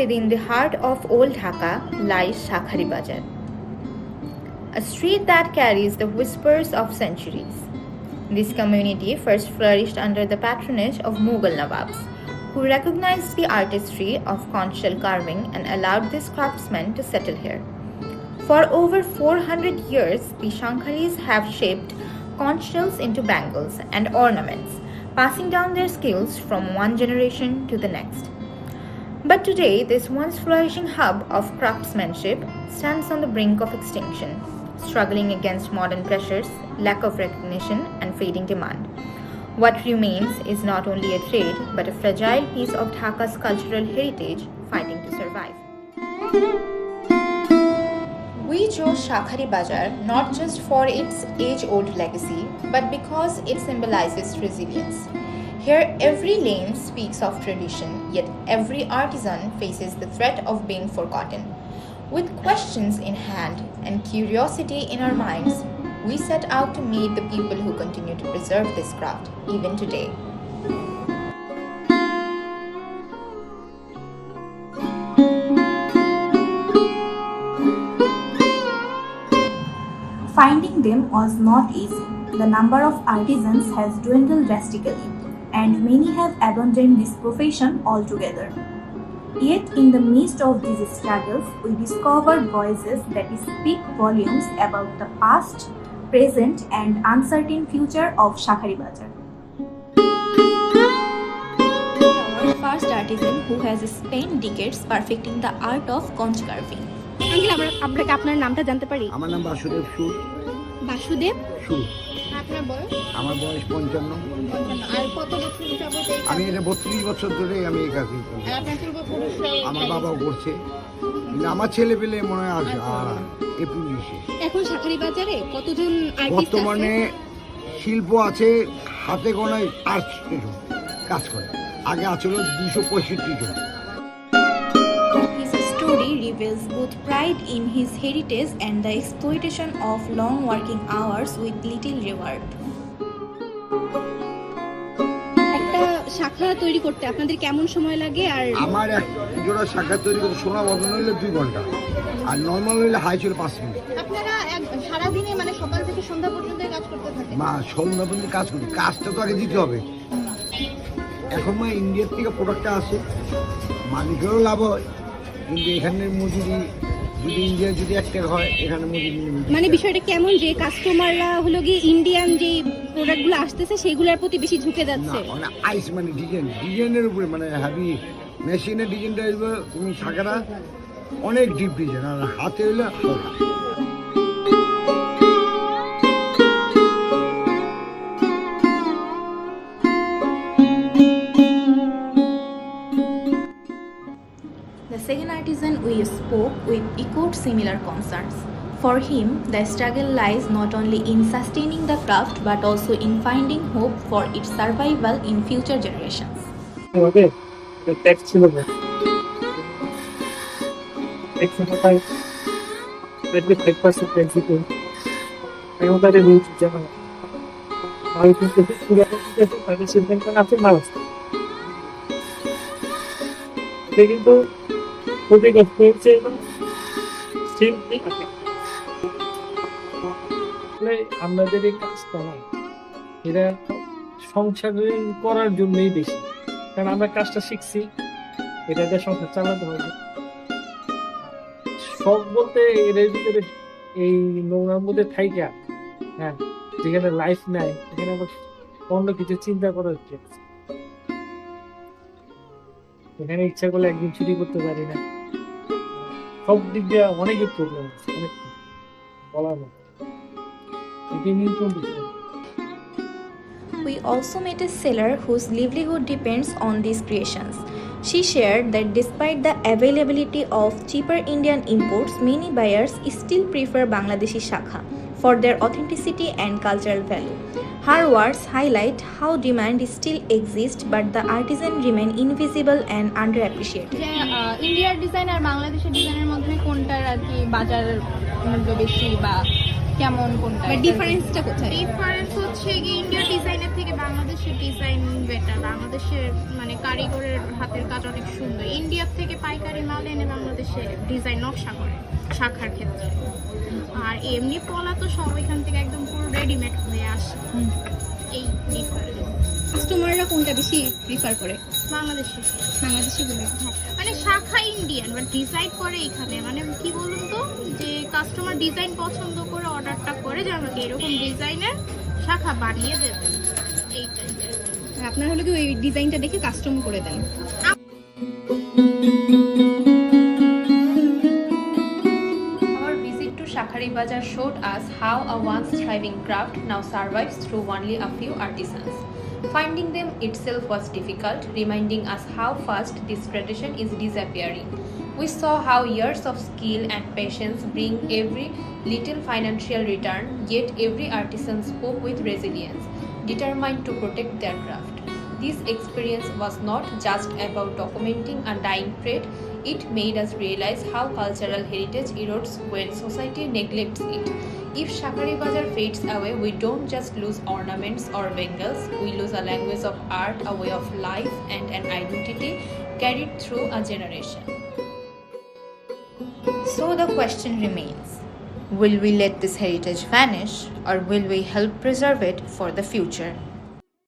within the heart of Old Dhaka lies Shakhari Bazar, a street that carries the whispers of centuries. This community first flourished under the patronage of Mughal Nawabs, who recognized the artistry of conch shell carving and allowed these craftsmen to settle here. For over 400 years, the Shakharis have shaped conch shells into bangles and ornaments, passing down their skills from one generation to the next. But today, this once flourishing hub of craftsmanship stands on the brink of extinction, struggling against modern pressures, lack of recognition, and fading demand. What remains is not only a trade, but a fragile piece of Dhaka's cultural heritage fighting to survive. We chose Shakhari Bazar not just for its age-old legacy, but because it symbolizes resilience. Here, every lane speaks of tradition, yet every artisan faces the threat of being forgotten. With questions in hand and curiosity in our minds, we set out to meet the people who continue to preserve this craft even today. Finding them was not easy. The number of artisans has dwindled drastically, and many have abandoned this profession altogether. Yet, in the midst of these struggles, we discovered voices that speak volumes about the past, present, and uncertain future of Shakhari Bazar. Our first artisan who has spent decades perfecting the art of conch carving. আমরা আপনার নামটা জানতে পারি? আমার নাম বাসুদেব সুর। বাসুদেব সুর। আপনার বয়স? আমার বয়স 55। আর কত বছর যাবত আমি এটা 32 বছর ধরে আমি এই কাজ করি। আর আপনার পূর্বপুরুষরা আমার বাবাও করছে, কিন্তু আমার ছেলে পেলে মনে হয় এই পুলিশে। এখন শাখারি বাজারে কতজন আর্টিস্ট আছে? বর্তমানে শিল্প আছে হাতে গোনায় 8 জন কাজ করে, আগে আছিল 265 জন। Reveals both pride in his heritage and the exploitation of long working hours with little reward. একটা শাখা তৈরি করতে আপনাদের কেমন সময় লাগে? আর আমার এক জোড়া শাখা তৈরি করতে সোনা বদল হইলে 2 ঘন্টা, আর নরমাল হইলে হাই ছিল 5 মিনিট। আপনারা সারা দিনে মানে সকাল থেকে সন্ধ্যা পর্যন্ত কাজ করতে থাকেন? সন্ধ্যা পর্যন্ত কাজ করি, কাজটা তো আগে দিতে হবে। এখন ইন্ডিয়ার থেকে প্রোডাক্টটা আসে, মালিকেরও লাভ হয়, কিন্তু এখানে মজুরি যদি ইন্ডিয়া যদি একটা হয়, এখানে মজুরি মানে বিষয়টা কেমন যে কাস্টমাররা হলো গিয়ে ইন্ডিয়ান যে প্রোডাক্টগুলো আসতেছে সেগুলোর প্রতি বেশি ঝুঁকে যাচ্ছে? না, মানে আইস মানে ডিজাইনের উপরে, মানে হেভি মেশিনের ডিজাইনটা হইবে তুমি শাখাটা অনেক ডিপ ডিজাইন, আর হাতে হইলে হালকা। The second artisan we spoke with echoed similar concerns. For him, the struggle lies not only in sustaining the craft but also in finding hope for its survival in future generations. Okay, the text syllable. Text syllable. Let me take first the principle. I know that I need to jump. I think this is the children can have mouse. Taking to putting a space in simply. আমাদের এই কাজটা না, এটা সংসার করার জন্যই বেশি, কারণ আমরা কাজটা শিখছি, এটাতে সংসার চালাতে হবে। শখ বলতে এর ভিতরে এই নোংরার মধ্যে থাইকা, হ্যাঁ, যেখানে লাইফ নাই সেখানে আবার অন্য কিছু চিন্তা করা হচ্ছে। এখানে ইচ্ছা করলে একদিন ছুটি করতে পারি না, সব দিক দিয়ে অনেকই প্রবলেম আছে, অনেক বলার মতো। We also met a seller whose livelihood depends on these creations. She shared that despite the availability of cheaper Indian imports, many buyers still prefer Bangladeshi shakha for their authenticity and cultural value. Her words highlight how demand still exists, but the artisan remain invisible and underappreciated. ইন্ডিয়ার design আর বাংলাদেশের ডিজাইনের মধ্যে কোনটার আর কি বাজার মূল্য বেশি বা কেমন কোনটা? ডিফারেন্সটা কোথায়? ডিফারেন্স হচ্ছে কি ইন্ডিয়ার ডিজাইনের থেকে বাংলাদেশের ডিজাইন বেটার। বাংলাদেশের মানে কারিগরের হাতের কাজ অনেক সুন্দর। ইন্ডিয়ার থেকে পাইকারি মাল এনে বাংলাদেশে ডিজাইন নকশা করে শাখার ক্ষেত্রে। আর এমনি পলা তো সব এখান থেকে একদম পুরো রেডিমেড হয়ে আসে। এই ডিফারেন্স। কাস্টমাররা কোনটা বেশি প্রিফার করে? বাংলাদেশে গুলো। মানে শাখা ইন্ডিয়ান বাট ডিজাইন করে এখানে। মানে কি বলুন তো, যে কাস্টমার ডিজাইন পছন্দ করে অর্ডারটা করে যে আমাকে এরকম ডিজাইনের শাখা বানিয়ে দেবেন, এই টাইপের। আপনার হলো কি ওই ডিজাইনটা দেখে কাস্টম করে দেন? Our visit to Shakhari Bazar showed us how a once thriving craft now survives through only a few artisans. Finding them itself was difficult, reminding us how fast this tradition is disappearing. We saw how years of skill and patience bring every little financial return, yet every artisan spoke with resilience, determined to protect their craft. This experience was not just about documenting a dying trade, it made us realize how cultural heritage erodes when society neglects it. If Shakhari Bazar fades away, we don't just lose ornaments or bangles, we lose a language of art, a way of life, and an identity carried through a generation. So the question remains, will we let this heritage vanish or will we help preserve it for the future?